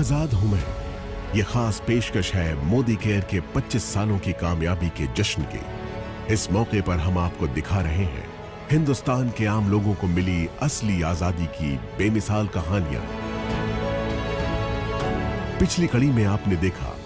आजाद हूं मैं, ये खास पेशकश है मोदी केयर के 25 सालों की कामयाबी के जश्न की। इस मौके पर हम आपको दिखा रहे हैं हिंदुस्तान के आम लोगों को मिली असली आजादी की बेमिसाल कहानियां। पिछली कड़ी में आपने देखा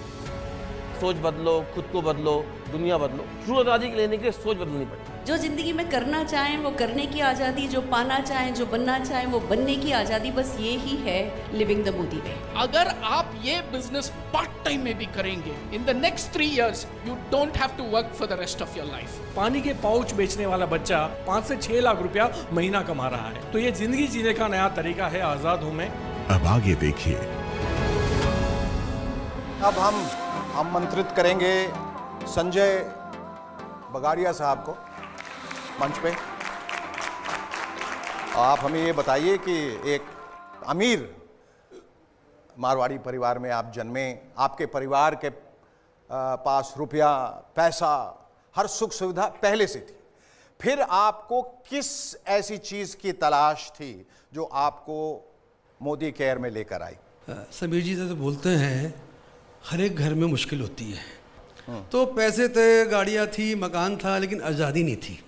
सोच बदलो, खुद को बदलो, दुनिया बदलो। ट्रू आज़ादी के लेने के लिए सोच बदलनी पड़ती। जो जिंदगी में करना चाहें वो करने की आज़ादी, जो पाना चाहें, जो बनना चाहें वो बनने की आज़ादी, बस ये ही है लिविंग द मोदी वे। अगर आप ये बिजनेस पार्ट टाइम में भी करेंगे, in the next 3 years you don't have to work for the rest of your life. पानी के पाउच बेचने वाला बच्चा 5 से 6 लाख रुपया महीना कमा रहा है। तो ये जिंदगी जीने का नया तरीका है आजाद हूं मैं। अब आगे देखिए। अब हम आमंत्रित करेंगे संजय बगाड़िया साहब को मंच पे। आप हमें ये बताइए कि एक अमीर मारवाड़ी परिवार में आप जन्मे, आपके परिवार के पास रुपया, पैसा, हर सुख सुविधा पहले से थी। फिर आपको किस ऐसी चीज की तलाश थी जो आपको मोदी केयर में लेकर आई? समीर जी तो बोलते हैं हर एक घर में मुश्किल होती है। तो पैसे थे, गाड़ियाँ थी, मकान था, लेकिन आज़ादी नहीं थी।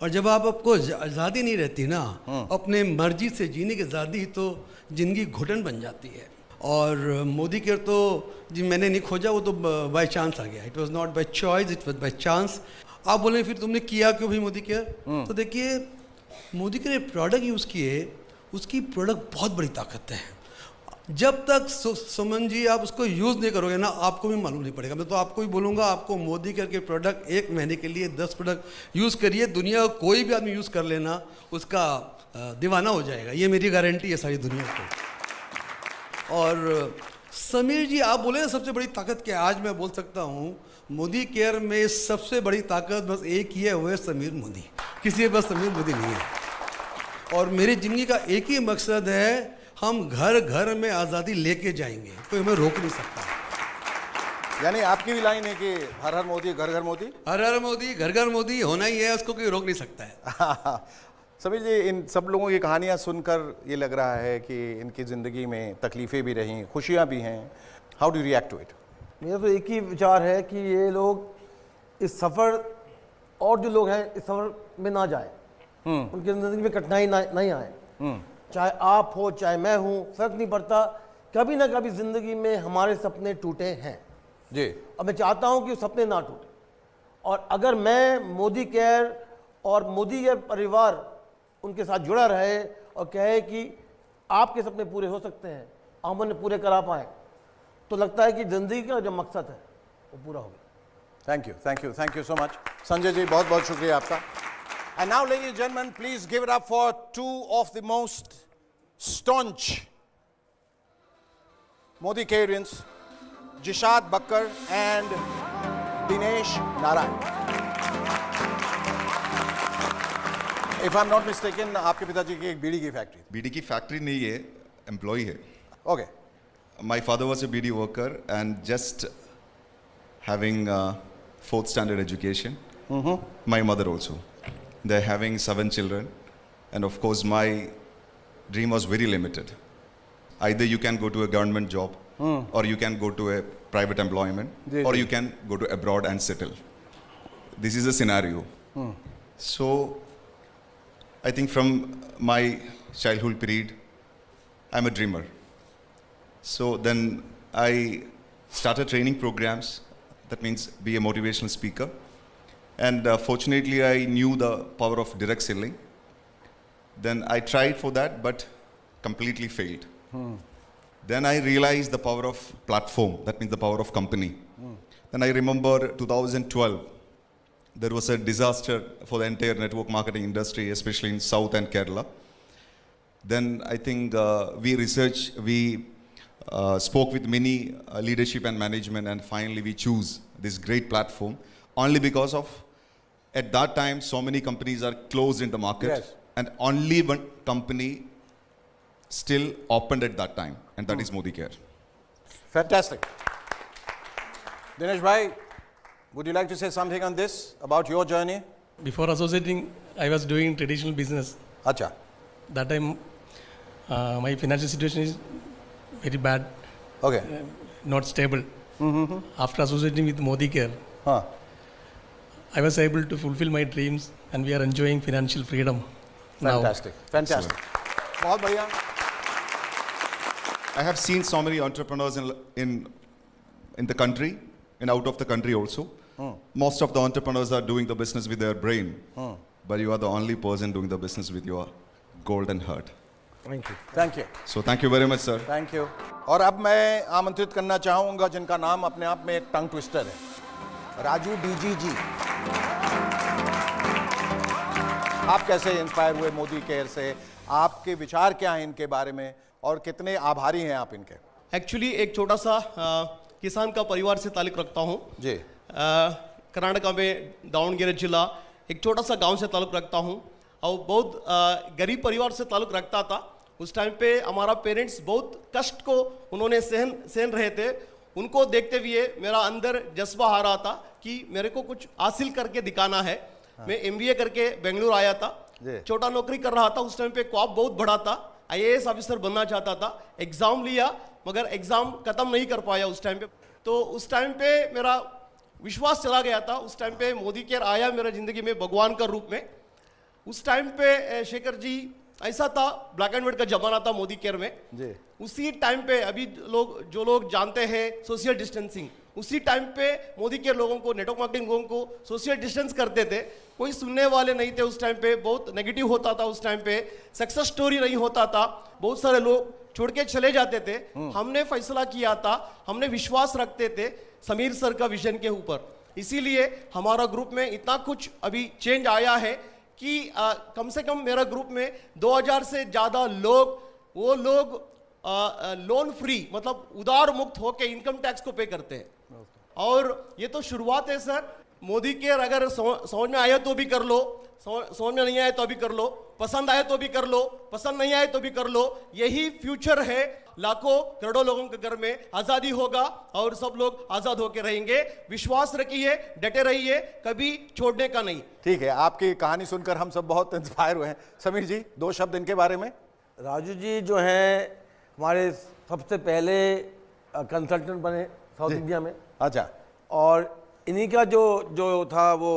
और जब आपको आज़ादी नहीं रहती ना, अपने मर्जी से जीने की आज़ादी, तो ज़िंदगी घुटन बन जाती है। और मोदी केयर तो जी मैंने नहीं खोजा, वो तो बाय चांस आ गया। It was not by choice, it was by chance. आप बोले फिर तुमने किया क्यों भाई मोदी केयर? तो देखिए, मोदी केयर प्रोडक्ट यूज़ किए, उसकी प्रोडक्ट बहुत बड़ी ताकत है। जब तक सुमन जी आप उसको यूज़ नहीं करोगे ना, आपको भी मालूम नहीं पड़ेगा। मैं तो आपको भी बोलूँगा, आपको मोदी केयर के प्रोडक्ट 1 महीने के लिए 10 प्रोडक्ट यूज़ करिए, दुनिया का कोई भी आदमी यूज़ कर लेना, उसका दीवाना हो जाएगा। ये मेरी गारंटी है सारी दुनिया को। और समीर जी आप बोले ना सबसे बड़ी ताकत क्या है, आज मैं बोल सकता हूँ मोदी केयर में सबसे बड़ी ताकत बस एक ही है, वो है समीर मोदी। किसी के पास समीर मोदी नहीं है। और मेरी ज़िंदगी का एक ही मकसद है, हम घर घर में आज़ादी लेके जाएंगे, कोई हमें रोक नहीं सकता। यानी आपकी भी लाइन है कि हर हर मोदी, घर घर मोदी। हर हर मोदी, घर घर मोदी होना ही है, उसको कोई रोक नहीं सकता है। समीर जी, इन सब लोगों की कहानियां सुनकर ये लग रहा है कि इनकी ज़िंदगी में तकलीफ़ें भी रहीं, खुशियां भी हैं। How do react to it? मेरा तो एक ही विचार है कि ये लोग इस सफ़र, और जो लोग हैं इस सफ़र में ना जाए, उनकी ज़िंदगी में कठिनाई नहीं आए। चाहे आप हो, चाहे मैं हूँ, फ़र्क नहीं पड़ता। कभी ना कभी ज़िंदगी में हमारे सपने टूटे हैं जी। और मैं चाहता हूँ कि वो सपने ना टूटे। और अगर मैं मोदी केयर और मोदी केयर परिवार उनके साथ जुड़ा रहे और कहे कि आपके सपने पूरे हो सकते हैं, हम उन्हें पूरे करा पाएँ, तो लगता है कि ज़िंदगी का जो मकसद है वो पूरा हो गया। Thank you so much Sanjay ji, बहुत बहुत शुक्रिया आपका। And now, ladies and gentlemen, please give it up for 2 of the most staunch Modi Careans, Jishad Bakkar and Dinesh Narayan. If I'm not mistaken, आपके पिताजी की एक बीड़ी की फैक्ट्री? बीड़ी की फैक्ट्री नहीं है, एम्प्लॉय है। Okay. My father was a BD worker and just having 4th standard education. My mother also. They're having 7 children, and of course my dream was very limited. Either you can go to a government job, or you can go to a private employment, or you can go to abroad and settle. This is a scenario. So I think from my childhood period, I'm a dreamer. So then I started training programs, that means be a motivational speaker. And fortunately, I knew the power of direct selling. Then I tried for that, but completely failed. Then I realized the power of platform, that means the power of company. Then I remember 2012, there was a disaster for the entire network marketing industry, especially in South and Kerala. Then I think we spoke with many leadership and management, and finally we choose this great platform. Only because of, at that time, so many companies are closed in the market. Yes. And only one company still opened at that time, and that is Modi Care. Fantastic. Dinesh bhai, would you like to say something on this, about your journey? Before associating, I was doing traditional business. Acha. That time, my financial situation is very bad. Okay. not stable. After associating with Modi Care, हाँ, I was able to fulfill my dreams and we are enjoying financial freedom now. Fantastic, बहुत बढ़िया। I have seen so many entrepreneurs in the country and out of the country also. Most of the entrepreneurs are doing the business with their brain, but you are the only person doing the business with your golden heart. Thank you, So thank you very much, sir. Thank you. और अब मैं आमंत्रित करना चाहूंगा जिनका नाम अपने आप में एक टंग ट्विस्टर है, राजू डीजी जी। आप कैसे इंस्पायर हुए मोदी केयर से? आपके विचार क्या हैं इनके बारे में और कितने आभारी हैं आप इनके? एक्चुअली एक छोटा सा किसान का परिवार से ताल्लुक रखता हूँ जी। कर्नाटका में दावणगेरे जिला एक छोटा सा गांव से ताल्लुक रखता हूँ और बहुत गरीब परिवार से ताल्लुक रखता था। उस टाइम पे हमारा पेरेंट्स बहुत कष्ट को उन्होंने सहन रहे थे। उनको देखते हुए मेरा अंदर जज्बा आ रहा था कि मेरे को कुछ हासिल करके दिखाना है। मैं MBA करके बेंगलुरु आया था, छोटा नौकरी कर रहा था। उस टाइम पे ख्वाब बहुत बड़ा था, IAS ऑफिसर बनना चाहता था। एग्जाम लिया मगर एग्जाम खत्म नहीं कर पाया उस टाइम पे। तो उस टाइम पे मेरा विश्वास चला गया था। उस टाइम पे मोदी केयर आया मेरे जिंदगी में भगवान का रूप में। उस टाइम पे शेखर जी ऐसा था, ब्लैक एंड व्हाइट का जमाना था मोदी केयर में जी। उसी टाइम पे अभी जो लोग जानते हैं सोशल डिस्टेंसिंग, उसी टाइम पे मोदी केयर लोगों को, नेटवर्क मार्केटिंग लोगों को सोशल डिस्टेंस करते थे। कोई सुनने वाले नहीं थे उस टाइम पे, बहुत नेगेटिव होता था उस टाइम पे, सक्सेस स्टोरी नहीं होता था, बहुत सारे लोग छोड़ के चले जाते थे। हमने फैसला किया था, हमने विश्वास रखते थे समीर सर का विजन के ऊपर, इसीलिए हमारा ग्रुप में इतना कुछ अभी चेंज आया है कि कम से कम मेरा ग्रुप में 2000 से ज़्यादा लोग लोन फ्री मतलब उधार मुक्त होकर इनकम टैक्स को पे करते हैं। और ये तो शुरुआत है सर। मोदी केयर अगर समझ में आया तो भी कर लो, समझ में नहीं आया तो भी कर लो, पसंद आए तो भी कर लो, पसंद नहीं आए तो भी कर लो। यही फ्यूचर है। लाखों करोड़ों लोगों के घर में आज़ादी होगा और सब लोग आज़ाद होकर रहेंगे। विश्वास रखिए, डटे रहिए, कभी छोड़ने का नहीं। ठीक है, आपकी कहानी सुनकर हम सब बहुत इंस्पायर हुए हैं। समीर जी, 2 शब्द इनके बारे में। राजू जी जो हैं हमारे सबसे पहले कंसल्टेंट बने साउथ इंडिया में। अच्छा। और इन्हीं का जो था वो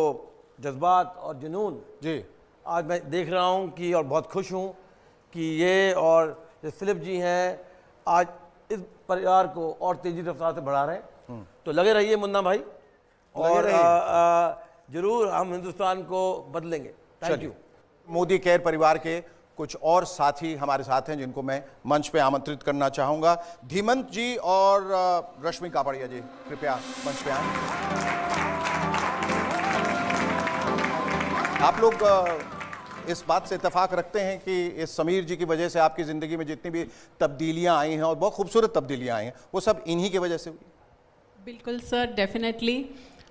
जज्बात और जुनून जी, आज मैं देख रहा हूँ कि, और बहुत खुश हूँ कि ये और फिलिप जी हैं आज इस परिवार को और तेजी रफ्तार से बढ़ा रहे हैं। तो लगे रहिए मुन्ना भाई, और जरूर हम हिंदुस्तान को बदलेंगे। Thank you. मोदी केयर परिवार के कुछ और साथी हमारे साथ हैं जिनको मैं मंच पे आमंत्रित करना चाहूंगा। धीमंत जी और रश्मि कापड़िया जी, कृपया मंच पे आएं। आप लोग इस बात से इत्तेफाक रखते हैं कि इस समीर जी की वजह से आपकी ज़िंदगी में जितनी भी तब्दीलियां आई हैं और बहुत खूबसूरत तब्दीलियां आई हैं, वो सब इन्हीं की वजह से हुई? बिल्कुल सर, डेफिनेटली।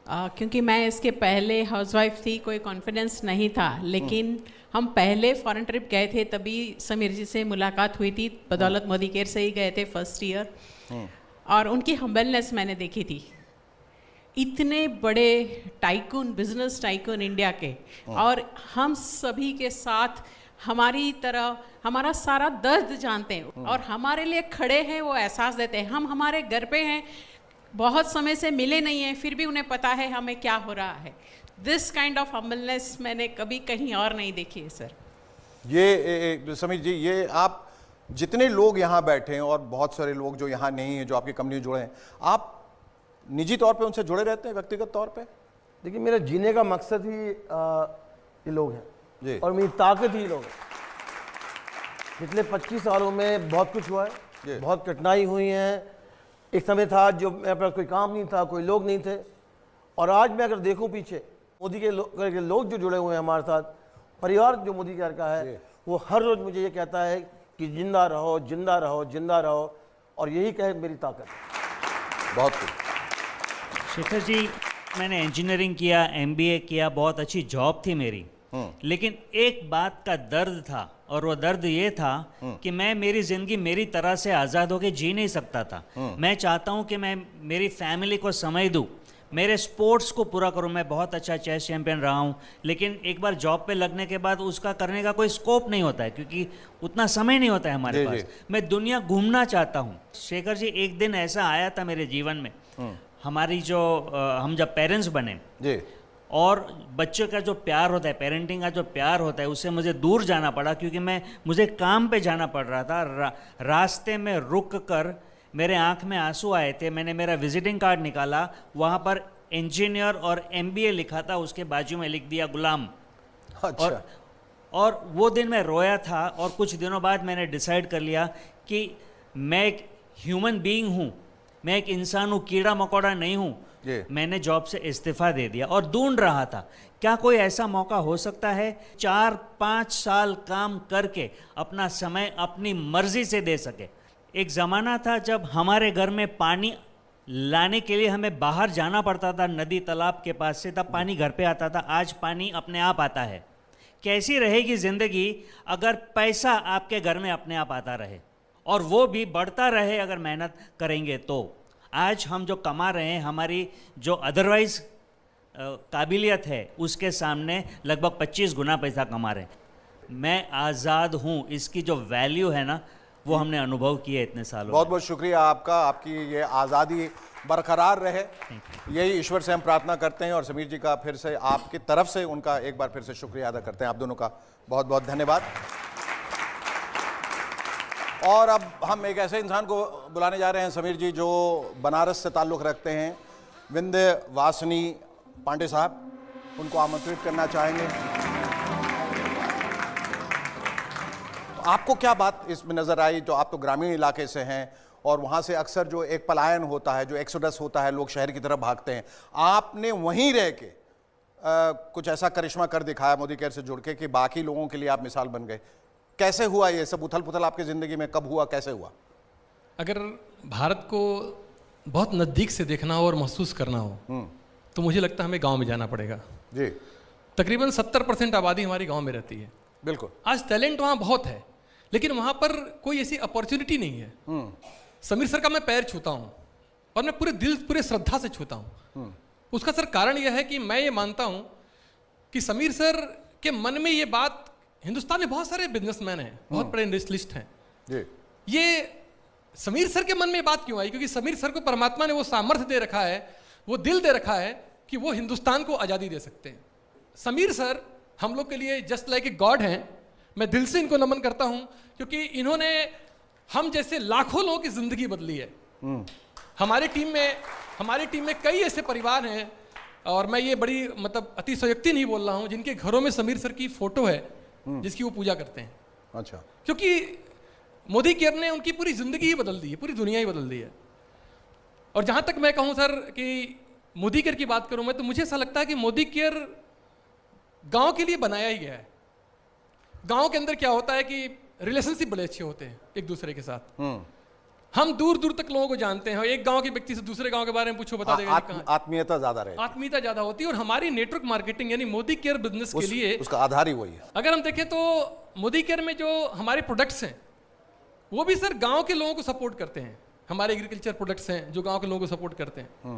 क्योंकि मैं इसके पहले हाउसवाइफ थी, कोई कॉन्फिडेंस नहीं था, लेकिन हम पहले फॉरेन ट्रिप गए थे तभी समीर जी से मुलाकात हुई थी। बदौलत मोदी केयर से ही गए थे फर्स्ट ईयर, और उनकी हम्बलनेस मैंने देखी थी। इतने बड़े टाइकून, बिजनेस टाइकून इंडिया के, और हम सभी के साथ हमारी तरह हमारा सारा दर्द जानते हैं और हमारे लिए खड़े हैं, वो एहसास देते हैं। हम हमारे घर पे हैं, बहुत समय से मिले नहीं हैं, फिर भी उन्हें पता है हमें क्या हो रहा है। दिस काइंड ऑफ हम्बलनेस मैंने कभी कहीं और नहीं देखी है सर। ये समीर जी, ये आप जितने लोग यहाँ बैठे हैं और बहुत सारे लोग जो यहाँ नहीं हैं, जो आपकी कंपनी जुड़े हैं, आप निजी तौर पे उनसे जुड़े रहते हैं, व्यक्तिगत तौर पे? देखिए, मेरा जीने का मकसद ही ये लोग हैं जी, और मेरी ताकत ही ये लोग हैं। पिछले 25 सालों में बहुत कुछ हुआ है, बहुत कठिनाई हुई हैं। एक समय था जो मेरे पास कोई काम नहीं था, कोई लोग नहीं थे, और आज मैं अगर देखूं पीछे, मोदी के लोग जो जुड़े हुए हैं हमारे साथ, परिवार जो मोदी केयर का है, वो हर रोज़ मुझे ये कहता है कि जिंदा रहो, जिंदा रहो, जिंदा रहो, और यही कहे मेरी ताकत है। बहुत कुछ। शेखर जी, मैंने इंजीनियरिंग किया, MBA किया, बहुत अच्छी जॉब थी मेरी, लेकिन एक बात का दर्द था, और वो दर्द ये था कि मैं मेरी ज़िंदगी मेरी तरह से आज़ाद होकर जी नहीं सकता था। मैं चाहता हूँ कि मैं मेरी फैमिली को समय दूँ, मेरे स्पोर्ट्स को पूरा करूं। मैं बहुत अच्छा चेस चैंपियन रहा हूं, लेकिन एक बार जॉब पे लगने के बाद उसका करने का कोई स्कोप नहीं होता है, क्योंकि उतना समय नहीं होता है हमारे पास। मैं दुनिया घूमना चाहता हूं। शेखर जी, एक दिन ऐसा आया था मेरे जीवन में, हमारी जो हम जब पेरेंट्स बने जी, और बच्चों का जो प्यार होता है, पेरेंटिंग का जो प्यार होता है, उससे मुझे दूर जाना पड़ा, क्योंकि मुझे काम पे जाना पड़ रहा था। रास्ते में रुक कर मेरे आंख में आंसू आए थे। मैंने मेरा विजिटिंग कार्ड निकाला, वहाँ पर इंजीनियर और MBA लिखा था, उसके बाजू में लिख दिया गुलाम। अच्छा। और वो दिन मैं रोया था, और कुछ दिनों बाद मैंने डिसाइड कर लिया कि मैं एक ह्यूमन बीइंग हूँ, मैं एक इंसान हूँ, कीड़ा मकोड़ा नहीं हूँ। मैंने जॉब से इस्तीफा दे दिया और ढूंढ रहा था क्या कोई ऐसा मौका हो सकता है 4-5 साल काम करके अपना समय अपनी मर्जी से दे सके। एक ज़माना था जब हमारे घर में पानी लाने के लिए हमें बाहर जाना पड़ता था, नदी तालाब के पास से, तब पानी घर पे आता था। आज पानी अपने आप आता है। कैसी रहेगी ज़िंदगी अगर पैसा आपके घर में अपने आप आता रहे, और वो भी बढ़ता रहे अगर मेहनत करेंगे तो। आज हम जो कमा रहे हैं, हमारी जो अदरवाइज काबिलियत है, उसके सामने लगभग 25 गुना पैसा कमा रहे हैं। मैं आज़ाद हूँ, इसकी जो वैल्यू है ना, वो हमने अनुभव किया इतने सालों। बहुत बहुत शुक्रिया आपका, आपकी ये आज़ादी बरकरार रहे, यही ईश्वर से हम प्रार्थना करते हैं। और समीर जी का फिर से आपकी तरफ से उनका एक बार फिर से शुक्रिया अदा करते हैं। आप दोनों का बहुत बहुत धन्यवाद। और अब हम एक ऐसे इंसान को बुलाने जा रहे हैं समीर जी, जो बनारस से ताल्लुक़ रखते हैं, विंध्यवासिनी पांडे साहब, उनको आमंत्रित करना चाहेंगे। तो आपको क्या बात इसमें नज़र आई, जो आप तो ग्रामीण इलाके से हैं और वहाँ से अक्सर जो एक पलायन होता है, जो एक्सोडस होता है, लोग शहर की तरफ भागते हैं, आपने वहीं रह के कुछ ऐसा करिश्मा कर दिखाया मोदी केयर से जुड़ के कि बाकी लोगों के लिए आप मिसाल बन गए। कैसे हुआ ये सब उथल पुथल आपकी ज़िंदगी में, कब हुआ, कैसे हुआ? अगर भारत को बहुत नज़दीक से देखना हो और महसूस करना हो तो मुझे लगता है हमें गांव में जाना पड़ेगा जी। तकरीबन 70% आबादी हमारी गांव में रहती है। बिल्कुल। आज टैलेंट वहाँ बहुत है, लेकिन वहाँ पर कोई ऐसी अपॉर्चुनिटी नहीं है। समीर सर का मैं पैर छूता हूँ और मैं पूरे दिल, पूरे श्रद्धा से छूता हूँ। उसका सर कारण यह है कि मैं ये मानता हूँ कि समीर सर के मन में ये बात, हिंदुस्तान में बहुत सारे बिजनेसमैन हैं, बहुत बड़े इंडस्ट्रियलिस्ट हैं जी। ये समीर सर के मन में बात क्यों आई? क्योंकि समीर सर को परमात्मा ने वो सामर्थ्य दे रखा है, वो दिल दे रखा है कि वो हिंदुस्तान को आज़ादी दे सकते हैं। समीर सर हम लोग के लिए जस्ट लाइक ए गॉड हैं। मैं दिल से इनको नमन करता हूं, क्योंकि इन्होंने हम जैसे लाखों लोगों की ज़िंदगी बदली है। हमारी टीम में कई ऐसे परिवार हैं, और मैं ये बड़ी अतिशयोक्ति नहीं बोल रहा हूँ, जिनके घरों में समीर सर की फोटो है जिसकी वो पूजा करते हैं। अच्छा। क्योंकि मोदी केयर ने उनकी पूरी ज़िंदगी ही बदल दी है, पूरी दुनिया ही बदल दी है। और जहाँ तक मैं कहूँ सर कि मोदी केयर की बात करूँ मैं, तो मुझे ऐसा लगता है कि मोदी केयर गांव के लिए बनाया ही गया है। गांव के अंदर क्या होता है कि रिलेशनशिप बड़े अच्छे होते हैं एक दूसरे के साथ। हम दूर दूर तक लोगों को जानते हैं, एक गांव के व्यक्ति से दूसरे गांव के बारे में पूछो, बता देगा। आत्मीयता ज्यादा रहती है, आत्मीयता ज्यादा होती है। और हमारी नेटवर्क मार्केटिंग यानी मोदी केयर बिजनेस के लिए उसका आधार ही वही है। अगर हम देखें तो मोदी केयर में जो हमारे प्रोडक्ट्स हैं वो भी सर गांव के लोगों को सपोर्ट करते हैं। हमारे एग्रीकल्चर प्रोडक्ट्स हैं जो गांव के लोगों को सपोर्ट करते हैं।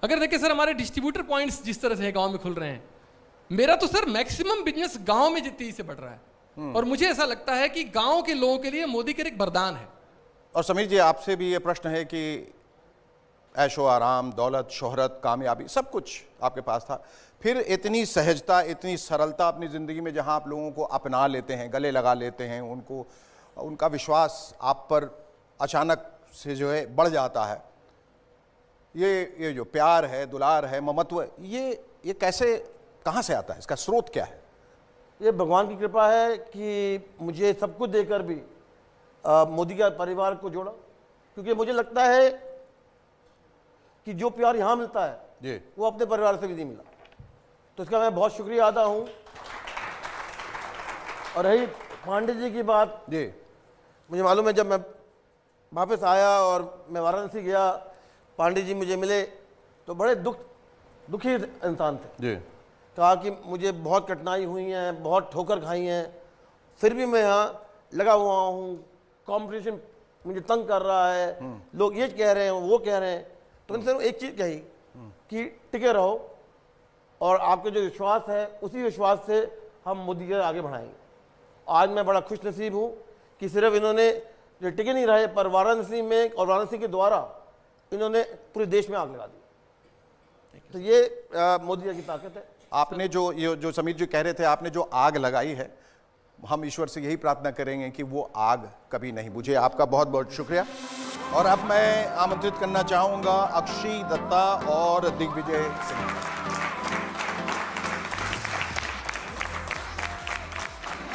अगर देखें सर हमारे डिस्ट्रीब्यूटर पॉइंट्स जिस तरह से गांव में खुल रहे हैं, मेरा तो सर मैक्सिमम बिजनेस गांव में तेजी से बढ़ रहा है। और मुझे ऐसा लगता है कि गांव के लोगों के लिए मोदी केयर एक वरदान है। और समीर जी, आपसे भी ये प्रश्न है कि ऐशो आराम, दौलत, शोहरत, कामयाबी सब कुछ आपके पास था, फिर इतनी सहजता, इतनी सरलता अपनी ज़िंदगी में, जहां आप लोगों को अपना लेते हैं, गले लगा लेते हैं, उनका विश्वास आप पर अचानक से जो है बढ़ जाता है। ये जो प्यार है, दुलार है, ममत्व, ये कैसे, कहाँ से आता है? इसका स्रोत क्या है? ये भगवान की कृपा है कि मुझे सब कुछ देकर भी मोदी का परिवार को जोड़ा। क्योंकि मुझे लगता है कि जो प्यार यहाँ मिलता है जी, वो अपने परिवार से भी नहीं मिला। तो इसका मैं बहुत शुक्रिया अदा हूँ। और रही पांडे जी की बात, जी, मुझे मालूम है जब मैं वापस आया और मैं वाराणसी गया, पांडे जी मुझे मिले तो बड़े दुखी इंसान थे जी। कहा कि मुझे बहुत कठिनाई हुई हैं, बहुत ठोकर खाई हैं, फिर भी मैं यहाँ लगा हुआ हूँ, कंपटीशन मुझे तंग कर रहा है, लोग ये कह रहे हैं, वो कह रहे हैं। तो उनसे एक चीज़ कही कि टिके रहो और आपके जो विश्वास है उसी विश्वास से हम मोदी केयर आगे बढ़ाएंगे। आज मैं बड़ा खुश नसीब हूँ कि सिर्फ इन्होंने जो टिके नहीं रहे पर वाराणसी में और वाराणसी के द्वारा इन्होंने पूरे देश में आग लगा दी। तो ये मोदी जी की ताकत है। आपने जो समीर जी कह रहे थे, आपने जो आग लगाई है, हम ईश्वर से यही प्रार्थना करेंगे कि वो आग कभी नहीं बुझे। आपका बहुत बहुत शुक्रिया। और अब मैं आमंत्रित करना चाहूंगा अक्षी दत्ता और दिग्विजय सिंह।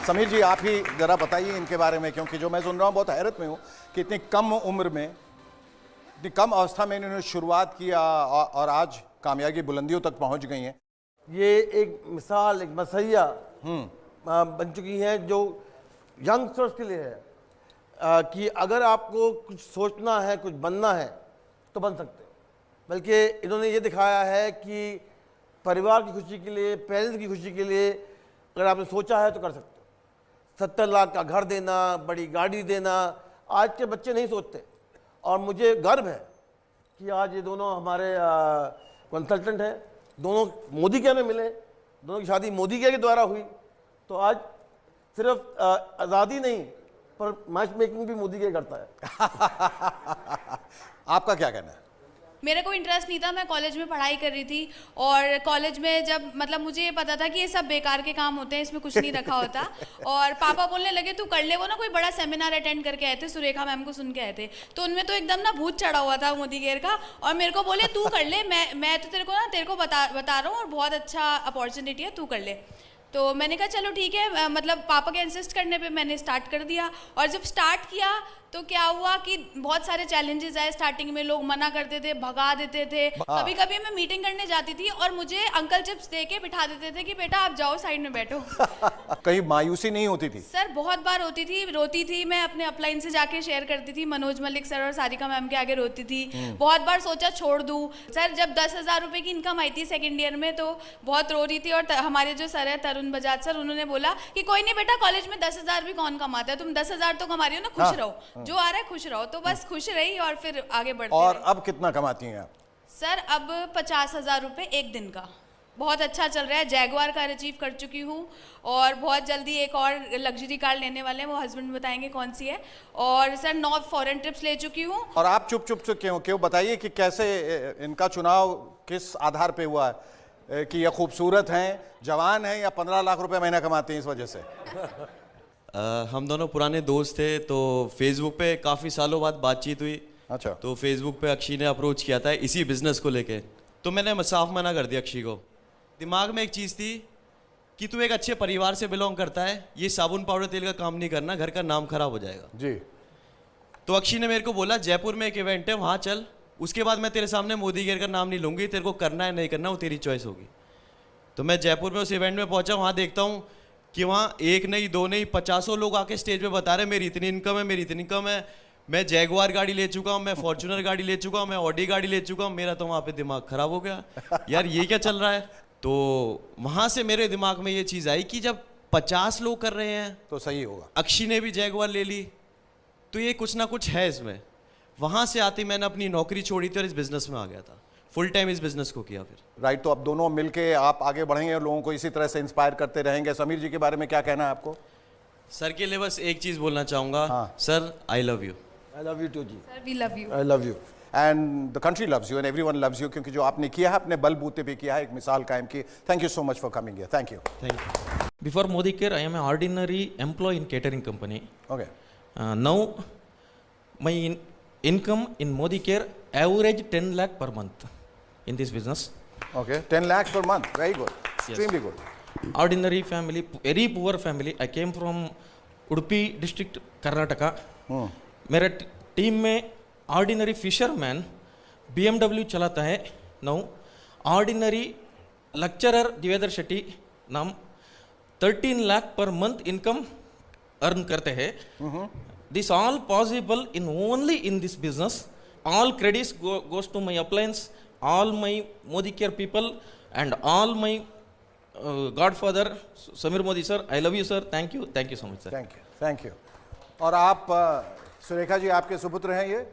समीर जी, आप ही जरा बताइए इनके बारे में, क्योंकि जो मैं सुन रहा हूँ बहुत हैरत में हूँ कि इतनी कम उम्र में, इतनी कम अवस्था में इन्होंने शुरुआत किया और आज कामयाबी बुलंदियों तक पहुंच गई हैं। ये एक मिसाल, एक मसैया बन चुकी हैं जो यंगस्टर्स के लिए है कि अगर आपको कुछ सोचना है, कुछ बनना है तो बन सकते हो। बल्कि इन्होंने ये दिखाया है कि परिवार की खुशी के लिए, पेरेंट्स की खुशी के लिए अगर आपने सोचा है तो कर सकते हो। 70 लाख का घर देना, बड़ी गाड़ी देना, आज के बच्चे नहीं सोचते। और मुझे गर्व है कि आज ये दोनों हमारे कंसल्टेंट हैं, दोनों मोदी केयर में मिले, दोनों की शादी मोदी केयर के द्वारा हुई। तो आज सिर्फ आज़ादी नहीं पर मैच मेकिंग भी मोदी केयर करता है। आपका क्या कहना है? मेरा कोई इंटरेस्ट नहीं था, मैं कॉलेज में पढ़ाई कर रही थी और कॉलेज में जब मतलब मुझे ये पता था कि ये सब बेकार के काम होते हैं, इसमें कुछ नहीं रखा होता। और पापा बोलने लगे तू कर ले। वो ना कोई बड़ा सेमिनार अटेंड करके आए थे, सुरेखा मैम को सुन के आए थे, तो उनमें तो एकदम ना भूत चढ़ा हुआ था मोदी केयर का। और मेरे को बोले तू कर ले, मैं तो तेरे को बता रहा हूँ और बहुत अच्छा अपॉर्चुनिटी है, तू कर ले। तो मैंने कहा चलो ठीक है, मतलब पापा के इंसिस्ट करने पे मैंने स्टार्ट कर दिया। और जब स्टार्ट किया तो क्या हुआ कि बहुत सारे चैलेंजेस आए। स्टार्टिंग में लोग मना करते थे, भगा देते थे। कभी कभी मैं मीटिंग करने जाती थी और मुझे अंकल चिप्स दे के बिठा देते थे कि बेटा आप जाओ साइड में बैठो। कहीं मायूसी नहीं होती थी? सर बहुत बार होती थी, रोती थी मैं, अपने अपलाइन से जाके शेयर करती थी, मनोज मलिक सर और सारिका मैम के आगे रोती थी। बहुत बार सोचा छोड़ दूं। सर जब 10,000 रुपए की इनकम आई थी सेकेंड ईयर में तो बहुत रो रही थी। और हमारे जो सर है तरुण बजाज सर, उन्होंने बोला कि कोई नहीं बेटा, कॉलेज में 10,000 भी कौन कमाता है, तुम 10,000 तो कमा रही हो ना, खुश रहो, जो आ रहा है खुश रहो। तो बस खुश रही और फिर आगे बढ़ते और रही। अब कितना कमाती हैं आप? सर अब 50,000 रुपए एक दिन का, बहुत अच्छा चल रहा है। जैगुआर कार अचीव कर चुकी हूँ और बहुत जल्दी एक और लग्जरी कार लेने वाले हैं, वो हस्बैंड बताएंगे कौन सी है। और सर 9 फॉरेन ट्रिप्स ले चुकी हूँ। और आप चुप चुप से क्यों बताइए कि कैसे इनका चुनाव किस आधार पे हुआ है कि ये खूबसूरत हैं, जवान हैं या 15 लाख रुपए महीना कमाते हैं इस वजह से? हम दोनों पुराने दोस्त थे तो फेसबुक पे काफ़ी सालों बाद बातचीत हुई। अच्छा। तो फेसबुक पे अक्षी ने अप्रोच किया था इसी बिजनेस को लेके, तो मैंने साफ मना कर दिया अक्षी को। दिमाग में एक चीज़ थी कि तू एक अच्छे परिवार से बिलोंग करता है, ये साबुन पाउडर तेल का काम नहीं करना, घर का नाम खराब हो जाएगा जी। तो अक्षी ने मेरे को बोला जयपुर में एक इवेंट है वहाँ चल, उसके बाद मैं तेरे सामने मोदी केयर का नाम नहीं लूँगी, तेरे को करना है नहीं करना वो तेरी चॉइस होगी। तो मैं जयपुर में उस इवेंट में पहुँचा, वहाँ देखता हूँ कि वहाँ एक नहीं दो नहीं 50 लोग आके स्टेज पे बता रहे मेरी इतनी इनकम है, मेरी इतनी इनकम है, मैं जैगुआर गाड़ी ले चुका हूँ, मैं फॉर्च्यूनर गाड़ी ले चुका हूँ, मैं ऑडी गाड़ी ले चुका हूँ। मेरा तो वहाँ पे दिमाग खराब हो गया, यार ये क्या चल रहा है। तो वहाँ से मेरे दिमाग में ये चीज़ आई कि जब 50 लोग कर रहे हैं तो सही होगा। अक्षी ने भी जैगुआर ले ली तो ये कुछ ना कुछ है इसमें। वहाँ से आती मैंने अपनी नौकरी छोड़ी थी और इस बिजनेस में आ गया था, फुल टाइम इस बिजनेस को किया फिर। राइट। तो अब दोनों मिलके आप आगे बढ़ेंगे और लोगों को इसी तरह से इंस्पायर करते रहेंगे। समीर जी के बारे में क्या कहना है आपको? सर के लिए बस एक चीज़ बोलना चाहूँगा, sir I love you. I love you too ji. Sir we love you. I love you and the country loves you and everyone loves you, क्योंकि जो आपने किया है अपने बलबूते पे किया है, एक मिसाल कायम की। Thank you so much for coming here. Thank you. Thank you. Before Modi Care, I am an ordinary employee in catering company. Okay. Now, my income in Modi Care average 10 lakh per month in this business. Okay, 10 lakhs per month. Very good. Extremely good. Ordinary family, very poor family. I came from Udupi district, Karnataka. मेरा team में ordinary fisherman BMW चलाता है। Now ordinary lecturer Devender Shetty नाम 13 lakh per month income earn करते हैं। This all possible in only in this business. All credits goes to my appliance, all my Modi care people and all my godfather Sameer Modi sir. I love you sir. Thank you so much sir. Thank you. Thank you. और आप सुरेखा जी, आपके सुपुत्र हैं ये,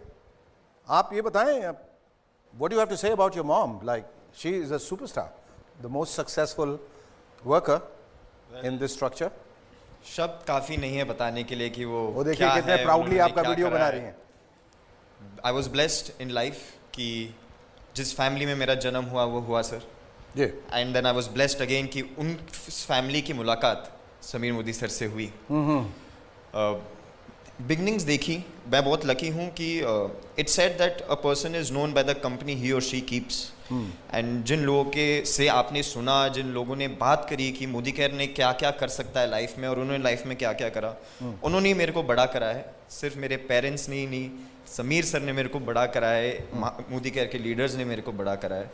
आप ये बताएं What do you have to say about your mom? Like, she is a superstar, the most successful worker in this structure. शब्द काफ़ी नहीं है बताने के लिए कि वो देखिए कितने प्राउडली आपका वीडियो बना रही हैं। I was blessed in life कि जिस फैमिली में मेरा जन्म हुआ वो हुआ सर। जी। And then I was blessed again कि उन फैमिली की मुलाकात समीर मोदी सर से हुई। बिगनिंग्स देखी, मैं बहुत लकी हूँ कि it's said that a person is known by the company he और शी कीप्स। एंड जिन लोगों के से आपने सुना, जिन लोगों ने बात करी कि मोदी केयर ने क्या क्या कर सकता है लाइफ में और उन्होंने लाइफ में क्या क्या करा, उन्होंने ही मेरे को बड़ा करा है। सिर्फ मेरे पेरेंट्स ने ही नहीं, समीर सर ने मेरे को बड़ा करा है, मोदी केयर के लीडर्स ने मेरे को बड़ा करा है।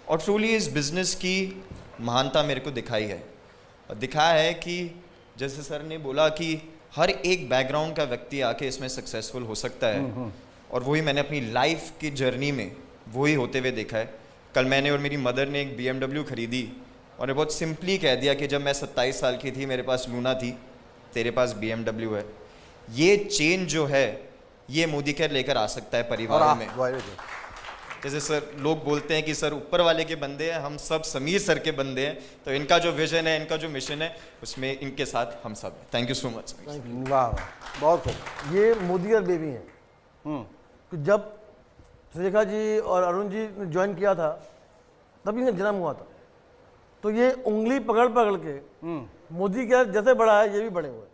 और ट्रूली इस बिज़नेस की महानता मेरे को दिखाई है। दिखाया है कि जैसे सर ने बोला कि हर एक बैकग्राउंड का व्यक्ति आके इसमें सक्सेसफुल हो सकता है, और वही मैंने अपनी लाइफ की जर्नी में वही होते हुए देखा है। कल मैंने और मेरी मदर ने एक BMW खरीदी और ने बहुत सिंपली कह दिया कि जब मैं 27 साल की थी मेरे पास लूना थी, तेरे पास BMW है। ये चेंज जो है ये मोदी केयर लेकर आ सकता है परिवारों में। जैसे सर लोग बोलते हैं कि सर ऊपर वाले के बंदे हैं, हम सब समीर सर के बंदे हैं, तो इनका जो विजन है, इनका जो मिशन है, उसमें इनके साथ हम सब हैं। Thank you so much. वाह, बहुत खूब। ये मोदी और बेबी हैं। जब सुलेखा जी और अरुण जी ने ज्वाइन किया था तभी इनका जन्म हुआ था, तो ये उंगली पकड़ पकड़ के मोदी केयर जैसे बड़ा है ये भी बड़े हुए।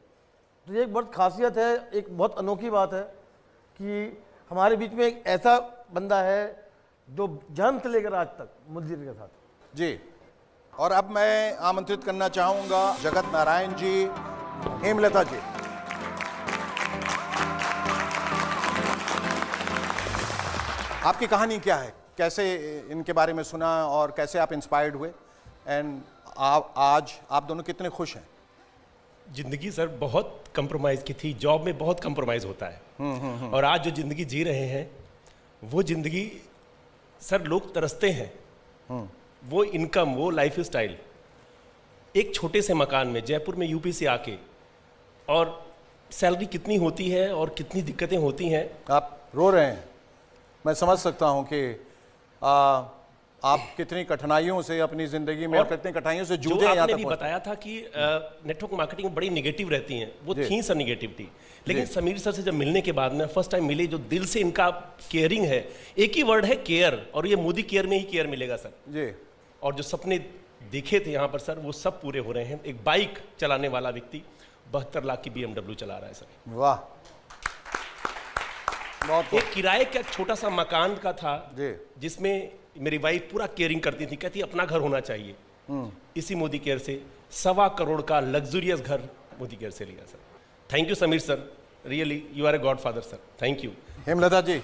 तो ये एक बहुत खासियत है, एक बहुत अनोखी बात है कि हमारे बीच में एक ऐसा बंदा है जो जन्म से लेकर आज तक मोदी के साथ। जी, और अब मैं आमंत्रित करना चाहूंगा जगत नारायण जी, हेमलता जी। आपकी कहानी क्या है, कैसे इनके बारे में सुना और कैसे आप इंस्पायर्ड हुए, एंड आज आप दोनों कितने खुश हैं? जिंदगी सर बहुत कंप्रोमाइज़ की थी, जॉब में बहुत कंप्रोमाइज़ होता है। और आज जो जिंदगी जी रहे हैं वो जिंदगी सर लोग तरसते हैं। वो इनकम, वो लाइफ स्टाइल, एक छोटे से मकान में जयपुर में यूपी से आके, और सैलरी कितनी होती है और कितनी दिक्कतें होती हैं। आप रो रहे हैं, मैं समझ सकता हूं कि आप कितनी कठिनाइयों से अपनी जिंदगी में, कितनी कठिनाइयों से जूझे यहाँ तक। आपने भी बताया था कि नेटवर्क मार्केटिंग बड़ी निगेटिव रहती हैं, वो थी सर निगेटिव थी, लेकिन समीर सर से जब मिलने के बाद में फर्स्ट टाइम मिले, जो दिल से इनका केयरिंग है, एक ही वर्ड है केयर, और ये मोदी केयर में ही केयर मिलेगा सर जी। और जो सपने देखे थे यहाँ पर सर वो सब पूरे हो रहे हैं। एक बाइक चलाने वाला व्यक्ति 72 लाख की BMW चला रहा है सर। वाह, एक किराए का छोटा सा मकान का था जिसमें मेरी वाइफ पूरा केयरिंग करती थी, कहती अपना घर होना चाहिए। इसी मोदी केयर से 1.25 करोड़ का लग्जरियस घर मोदी केयर से लिया sir. Thank you Sameer sir, really you are a god father sir, thank you. Hemlata ji.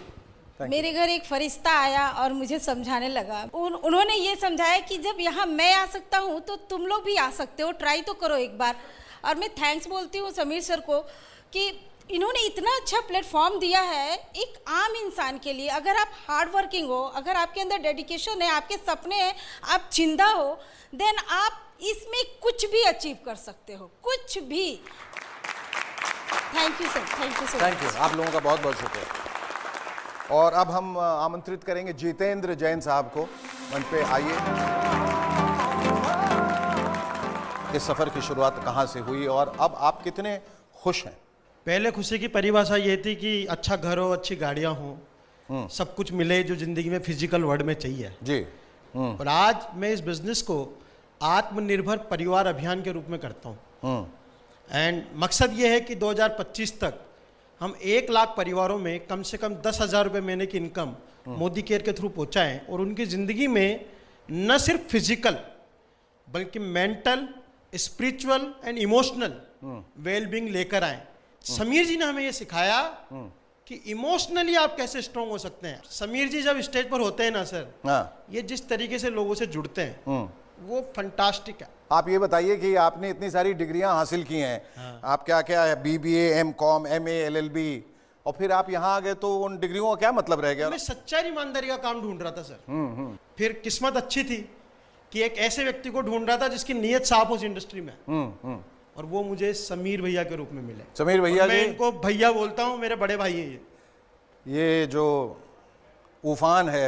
मेरे घर एक फरिश्ता आया और मुझे समझाने लगा। उन्होंने ये समझाया कि जब यहाँ मैं आ सकता हूँ तो तुम लोग भी आ सकते हो, ट्राई तो करो एक बार। और मैं थैंक्स बोलती हूँ समीर सर को कि इन्होंने इतना अच्छा प्लेटफॉर्म दिया है एक आम इंसान के लिए। अगर आप हार्ड वर्किंग हो, अगर आपके अंदर डेडिकेशन है, आपके सपने हैं, आप जिंदा हो, देन आप इसमें कुछ भी अचीव कर सकते हो, कुछ भी। Thank you sir, thank you sir. Thank you, आप लोगों का बहुत बहुत शुक्रिया। और अब हम आमंत्रित करेंगे जितेंद्र जैन साहब को, मंच पे आइए। इस सफ़र की शुरुआत कहाँ से हुई और अब आप कितने खुश हैं? पहले खुशी की परिभाषा ये थी कि अच्छा घर हो, अच्छी गाड़ियाँ हों, सब कुछ मिले जो ज़िंदगी में फिजिकल वर्ल्ड में चाहिए जी। और आज मैं इस बिज़नेस को आत्मनिर्भर परिवार अभियान के रूप में करता हूँ। एंड मकसद ये है कि 2025 तक हम 1 लाख परिवारों में कम से कम 10,000 रुपये महीने की इनकम मोदी केयर के थ्रू पहुँचाएँ और उनकी ज़िंदगी में न सिर्फ फिजिकल बल्कि mental, spiritual and emotional wellbeing लेकर आए। समीर जी ने हमें ये सिखाया कि इमोशनली आप कैसे स्ट्रांग हो सकते हैं। समीर जी जब स्टेज पर होते हैं ना सर, ये जिस तरीके से लोगों से जुड़ते हैं वो फंटास्टिक है। आप ये बताइए कि आपने इतनी सारी डिग्रियां हासिल की हैं, आप क्या क्या है, BBA, M.Com, MA, LLB, और फिर आप यहाँ आ गए तो उन डिग्रियों का क्या मतलब रह गया? मैं सच्चाई ईमानदारी का काम ढूंढ रहा था सर। फिर किस्मत अच्छी थी कि एक ऐसे व्यक्ति को ढूंढ रहा था जिसकी नीयत साफ हो उस इंडस्ट्री में, और वो मुझे समीर भैया के रूप में मिले। समीर भैया, मैं इनको भैया बोलता हूँ, मेरे बड़े भाई हैं ये जो उफान है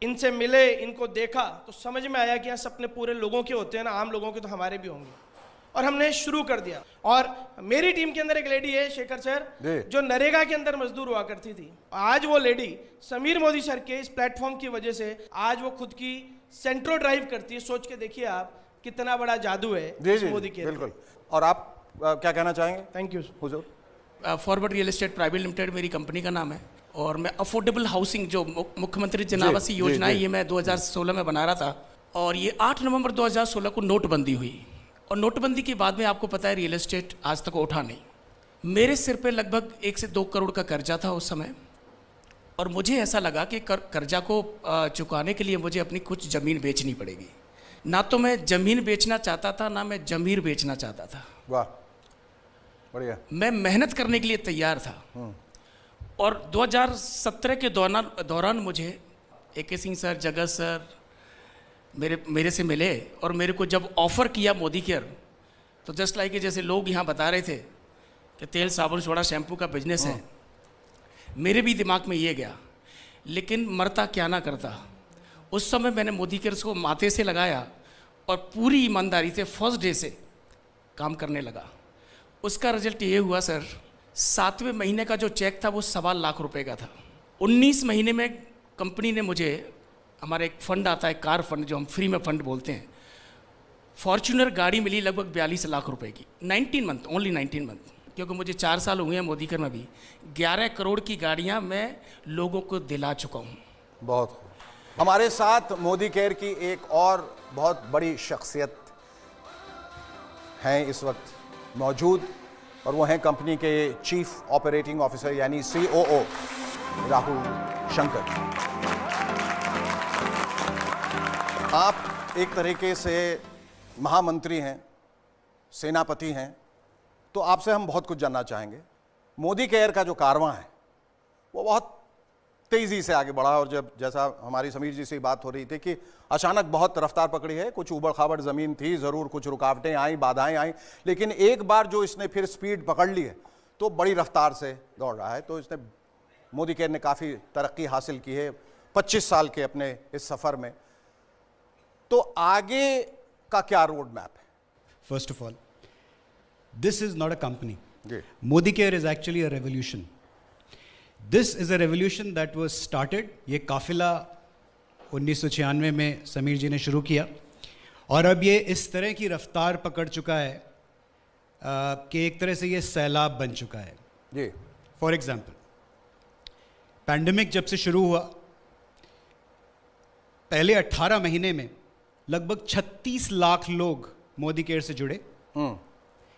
इनसे मिले, इनको देखा तो समझ में आया कि यहाँ सपने पूरे लोगों के होते हैं ना, आम लोगों के, तो हमारे भी होंगे। और हमने शुरू कर दिया। और मेरी टीम के अंदर एक लेडी है, शेखर सर, जो नरेगा के अंदर मजदूर हुआ करती थी। आज वो लेडी समीर मोदी सर के इस प्लेटफॉर्म की वजह से आज वो खुद की सेंट्रो ड्राइव करती है। सोच के देखिए आप कितना बड़ा जादू है मोदी के। बिल्कुल। और आप क्या कहना चाहेंगे? Thank you Hazur. Forward real estate private limited मेरी कंपनी का नाम है, और मैं अफोर्डेबल हाउसिंग जो मुख्यमंत्री जन आवास योजना है, ये मैं 2016 में बना रहा था। और ये 8 नवंबर 2016 को नोटबंदी हुई, और नोटबंदी के बाद में आपको पता है रियल एस्टेट आज तक उठा नहीं। मेरे सिर पे लगभग 1 से 2 करोड़ का कर्जा था उस समय, और मुझे ऐसा लगा कि कर्जा को चुकाने के लिए मुझे अपनी कुछ ज़मीन बेचनी पड़ेगी। ना तो मैं ज़मीन बेचना चाहता था, ना मैं ज़मीर बेचना चाहता था। वाह, बढ़िया। मैं मेहनत करने के लिए तैयार था। और 2017 के दौरान मुझे AK सिंह सर, जगत सर मेरे से मिले, और मेरे को जब ऑफ़र किया मोदी केयर, तो जस्ट लाइक जैसे लोग यहाँ बता रहे थे कि तेल साबुन सोडा शैम्पू का बिजनेस है, मेरे भी दिमाग में ये गया, लेकिन मरता क्या ना करता। उस समय मैंने मोदी केयर को माथे से लगाया और पूरी ईमानदारी से फर्स्ट डे से काम करने लगा। उसका रिजल्ट ये हुआ सर, 7वें महीने का जो चेक था वो 1.25 लाख रुपए का था। 19 महीने में कंपनी ने मुझे, हमारा एक फंड आता है कार फंड, जो हम फ्री में फंड बोलते हैं, फॉर्च्यूनर गाड़ी मिली लगभग 42 लाख रुपए की। 19 मंथ, ओनली 19 मंथ, क्योंकि मुझे 4 साल हुए हैं मोदी केयर में भी। 11 करोड़ की गाड़ियां मैं लोगों को दिला चुका हूँ। बहुत। हमारे साथ मोदी केयर की एक और बहुत बड़ी शख्सियत हैं इस वक्त मौजूद, और वो हैं कंपनी के चीफ ऑपरेटिंग ऑफिसर यानी COO राहुल शंकर। आप एक तरीके से महामंत्री हैं, सेनापति हैं, तो आपसे हम बहुत कुछ जानना चाहेंगे। मोदी केयर का जो कारवां है वो बहुत तेज़ी से आगे बढ़ा, और जब जैसा हमारी समीर जी से बात हो रही थी कि अचानक बहुत रफ्तार पकड़ी है, कुछ उबड़ खाबड़ ज़मीन थी ज़रूर, कुछ रुकावटें आई, बाधाएं आई, लेकिन एक बार जो इसने फिर स्पीड पकड़ ली है तो बड़ी रफ्तार से दौड़ रहा है। तो इसने, मोदी केयर ने काफ़ी तरक्की हासिल की है 25 साल के अपने इस सफ़र में। तो आगे का क्या रोड मैप है? First of all, this is not a company. Modi care is actually a revolution. This is a revolution that was started. ये काफिला 1996 में समीर जी ने शुरू किया, और अब ये इस तरह की रफ्तार पकड़ चुका है कि एक तरह से ये सैलाब बन चुका है। जी। फॉर एग्जाम्पल, पैंडेमिक जब से शुरू हुआ, पहले 18 महीने में लगभग 36 लाख लोग मोदी केयर से जुड़े,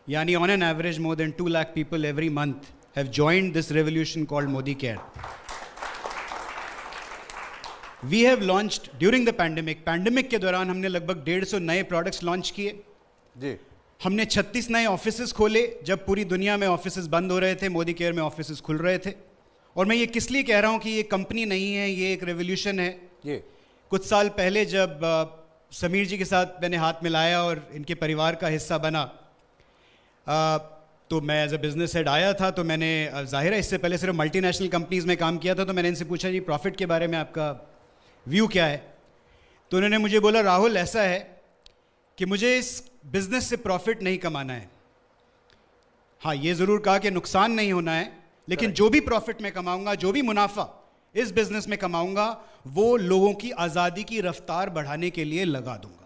यानी on an average more than 2 lakh people every month have joined this revolution called Modi Care. We have launched during the pandemic के दौरान हमने लगभग 150 नए प्रोडक्ट्स लॉन्च किए। जी। हमने 36 नए ऑफिसेस खोले। जब पूरी दुनिया में ऑफिसेस बंद हो रहे थे, मोदी केयर में ऑफिसेस खुल रहे थे। और मैं ये किस लिए कह रहा हूँ कि ये कंपनी नहीं है, ये एक रेवोल्यूशन है। कुछ साल पहले जब समीर जी के साथ मैंने हाथ मिलाया और इनके परिवार का हिस्सा बना, तो मैं एज अ बिजनेस हेड आया था, तो मैंने जाहिर है इससे पहले सिर्फ मल्टीनेशनल कंपनीज में काम किया था, तो मैंने इनसे पूछा जी प्रॉफिट के बारे में आपका व्यू क्या है। तो उन्होंने मुझे बोला राहुल ऐसा है कि मुझे इस बिजनेस से प्रॉफिट नहीं कमाना है। हाँ, ये ज़रूर कहा कि नुकसान नहीं होना है, लेकिन जो भी प्रॉफिट मैं कमाऊंगा, जो भी मुनाफा इस बिजनेस में कमाऊंगा, वो लोगों की आज़ादी की रफ्तार बढ़ाने के लिए लगा दूंगा।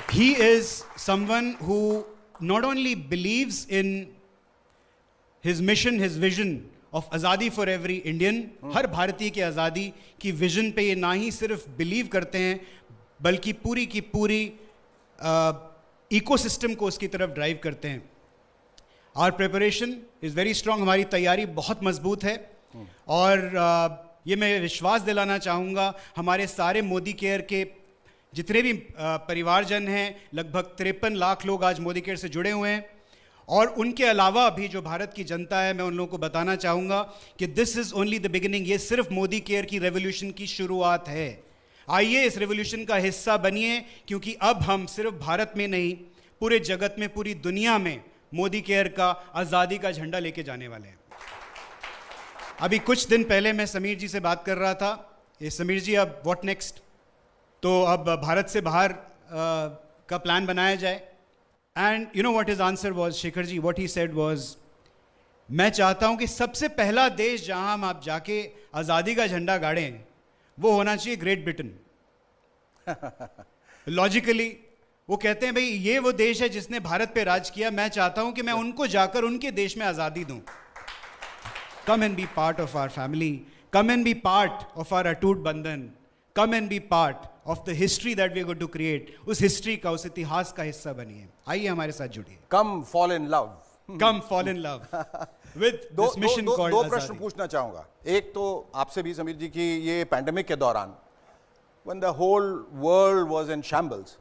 He is someone who not only believes in his mission, his vision of आज़ादी for every Indian, हर भारतीय की आज़ादी की विजन पे ये ना ही सिर्फ बिलीव करते हैं, बल्कि पूरी की पूरी इकोसिस्टम को उसकी तरफ ड्राइव करते हैं। Our preparation is very strong, हमारी तैयारी बहुत मजबूत है, और ये मैं विश्वास दिलाना चाहूँगा हमारे सारे मोदी केयर के जितने भी परिवारजन हैं, लगभग 53 लाख लोग आज मोदी केयर से जुड़े हुए हैं, और उनके अलावा भी जो भारत की जनता है, मैं उन लोगों को बताना चाहूँगा कि this is only the beginning. ये सिर्फ मोदी केयर की रेवोल्यूशन की शुरुआत है। आइए इस रेवोल्यूशन का हिस्सा बनिए, क्योंकि अब हम सिर्फ भारत में नहीं, पूरे जगत में, पूरी दुनिया में मोदी केयर का आज़ादी का झंडा लेके जाने वाले हैं। अभी कुछ दिन पहले मैं समीर जी से बात कर रहा था, ये समीर जी अब व्हाट नेक्स्ट, तो अब भारत से बाहर का प्लान बनाया जाए. And you know what his answer was, Shekhar ji, what he said was, मैं चाहता हूं कि सबसे पहला देश जहां हम आप जाके आज़ादी का झंडा गाड़ें वो होना चाहिए ग्रेट ब्रिटेन. लॉजिकली वो कहते हैं भाई ये वो देश है जिसने भारत पे राज किया, मैं चाहता हूं कि मैं उनको जाकर उनके देश में आज़ादी दूं. Come and be part of our family, come and be part of our अटूट बंधन, come and be part of the history that we are going to create. उस हिस्ट्री का, उस इतिहास का हिस्सा बनिए. आइए हमारे साथ जुड़िए. Come fall in love, come fall in love with this mission called दो प्रश्न पूछना चाहूंगा. एक तो आपसे भी समीर जी की, ये पैंडेमिक के दौरान when the whole world was in shambles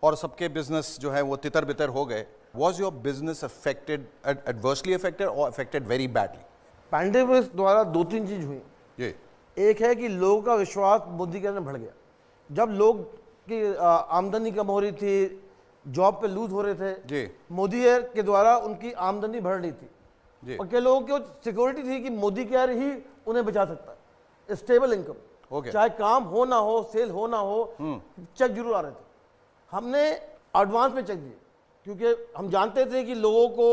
और सबके बिजनेस जो है वो तितर बितर हो गए, was your business affected, adversely affected or affected very badly? Pandemic द्वारा दो तीन चीज हुई. जी. एक है कि लोगों का विश्वास मोदी के अंदर बढ़ गया. जब लोग की आमदनी कम हो रही थी, जॉब पे लूज हो रहे थे, जी, मोदी केयर के द्वारा उनकी आमदनी बढ़ रही थी. जी. और कई लोगों की सिक्योरिटी थी कि मोदी केयर ही उन्हें बचा सकता है. स्टेबल इनकम, चाहे काम हो ना हो, सेल हो ना हो, चेक जरूर आ रहे थे. हमने एडवांस में चेक दिए क्योंकि हम जानते थे कि लोगों को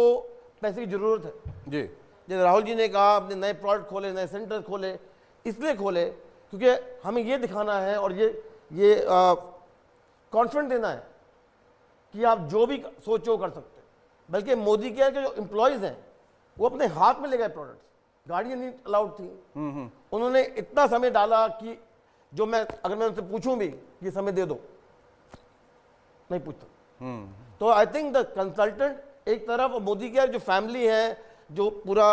पैसे की जरूरत है. जी. जैसे राहुल जी ने कहा, अपने नए प्रोडक्ट खोले, नए सेंटर खोले, इसलिए खोले क्योंकि हमें ये दिखाना है और ये कॉन्फिडेंस देना है कि आप जो भी सोचो कर सकते हैं. बल्कि मोदी केयर के जो एम्प्लॉयज़ हैं वो अपने हाथ में ले गए प्रोडक्ट्स. गाड़ियाँ नहीं अलाउड थी. उन्होंने इतना समय डाला कि जो अगर मैं उनसे पूछूं भी ये समय दे दो, नहीं पूछता. तो आई थिंक द कंसल्टेंट एक तरफ, और मोदी केयर जो फैमिली है, जो पूरा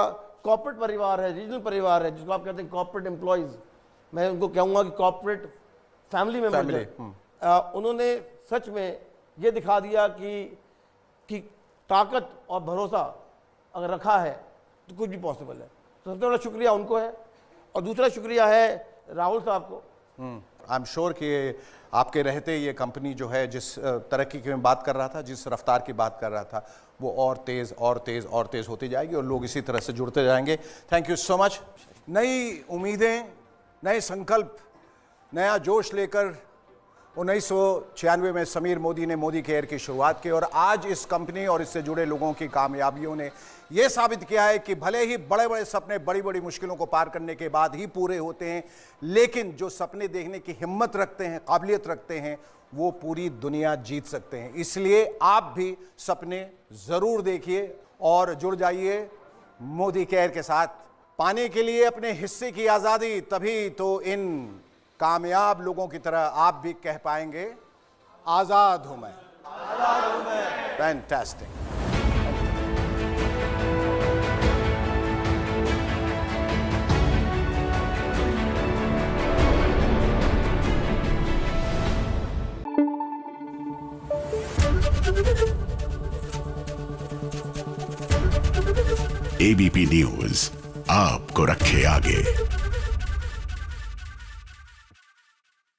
कॉर्पोरेट परिवार है, रीजनल परिवार है, जिसको आप कहते हैं कॉर्पोरेट एम्प्लॉयज़, मैं उनको कहूँगा कि कॉर्पोरेट फैमिली मेंबर, उन्होंने सच में ये दिखा दिया कि ताकत और भरोसा अगर रखा है तो कुछ भी पॉसिबल है. तो सबसे बड़ा शुक्रिया उनको है. और दूसरा शुक्रिया है राहुल साहब को. आई एम श्योर कि आपके रहते ये कंपनी जो है जिस तरक्की की मैं बात कर रहा था, जिस रफ्तार की बात कर रहा था, वो और तेज़ और तेज़ और तेज़ होती जाएगी और लोग इसी तरह से जुड़ते जाएंगे. Thank you so much. नई उम्मीदें, नए संकल्प, नया जोश लेकर 1996 में समीर मोदी ने मोदी केयर की शुरुआत की और आज इस कंपनी और इससे जुड़े लोगों की कामयाबियों ने यह साबित किया है कि भले ही बड़े बड़े सपने बड़ी बड़ी मुश्किलों को पार करने के बाद ही पूरे होते हैं, लेकिन जो सपने देखने की हिम्मत रखते हैं, काबिलियत रखते हैं, वो पूरी दुनिया जीत सकते हैं. इसलिए आप भी सपने ज़रूर देखिए और जुड़ जाइए मोदी केयर के साथ. पाने के लिए अपने हिस्से की आज़ादी, तभी तो इन कामयाब लोगों की तरह आप भी कह पाएंगे, आज़ाद हूं मैं. फैंटास्टिक. एबीपी न्यूज़ आपको रखे आगे.